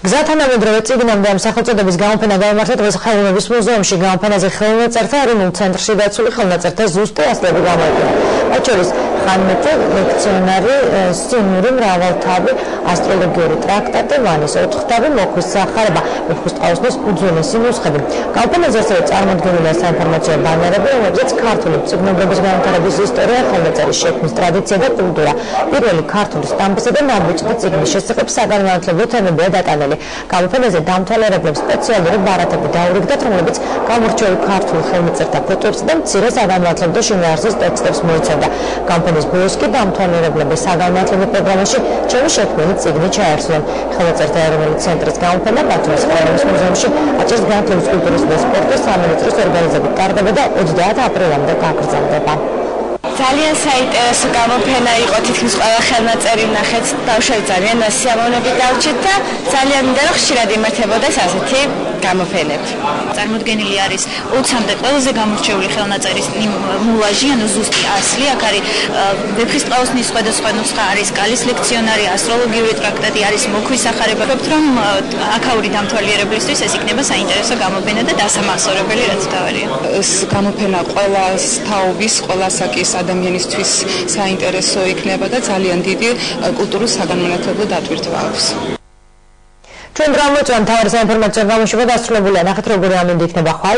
გზათანამედროვე წიგნამდე ამ სახელწოდების გამოფენა გაიმართა დღეს ხელოვნების მუზეუმში. გამოფენაზე ხელნაწერთა ეროვნულ ცენტრში დაცული ხელნაწერთა ზუსტი ასლები გამოიყენა. მათ შორის ხანმეტი ლექციონარი, სინური მრავალთავი, ასტროლოგიური ტრაქტატი, ვანის ოთხთავი, მოქვის სახარება, ვეფხისტყაოსნის უძველესი ნუსხები. გამოფენაზე ასევე წარმოდგენილია საინფორმაციო ბანერები, რომლებზეც ქართული მწიგნობრების განვითარების ისტორია, ხელნაწერის შექმნის ტრადიცია და კულტურა, პირველი ქართული სტამპისა და ნაბეჭდი წიგნის შესახებ საგანმანათლებლო თემებია დატანილი. გამოფენაზე დამთვალიერებლებს სპეციალური ბარათები დაურიგდათ, რომლებიც გამორჩეული ქართულ ხელნაწერთა ფოტოებს და მცირე საგანმანათლებლო შინაარსის ტექსტებს მოიცავდა. გამოფენის ბოლოს კი დამთვალიერებლების საგანმანათლებლო პროგრამაში ჩემი შექმნილი წიგნი ჩაერთვნენ. ხელნაწერთა ეროვნული ცენტრის გამოფენა ბათუმის ხელოვნების მუზეუმში აჭარის განათლების, კულტურის და სპორტის სამინისტროს ორგანიზებით ტარდება და 30 აპრილამდე გაგრძელდება. ძალიან საინტერესო გამოფენა იყო, თითქმის ყველა ხელნაწერი ნახეთ, ბავშვები ძალიან სიამოვნებით დავრჩეთ და ძალიან მინდა რომ ხშირად იმართებოდეს ასეთი გამოფენები. წარმოდგენილი არის 20-მდე ყველაზე გამორჩეული ხელნაწერის მულაჟი, ანუ ზუსტი ასლი. აქ არის ვეფხისტყაოსნის სხვადასხვა ნუსხა, არის კალის ლექციონარი, ასტროლოგიური ტრაქტატი, არის მოქვის სახარება. ვფიქრობ, რომ აქაური დამთვალიერებლისთვის ეს იქნება საინტერესო გამოფენა და დასამახსოვრებელი, რაც თავარია. ეს გამოფენა ყველას თაობის, ყველა საკის ადამიანისთვის საინტერესო იქნება და ძალიან დიდი კულტურულ საგანმანათლებლო დატვირთვა აქვს. ჩვენ დრამოწვევ მთავარი საინფორმაციო გამოშვება დასრულებულია. ნახეთ, როგორი ამინდი იქნება ხვალ.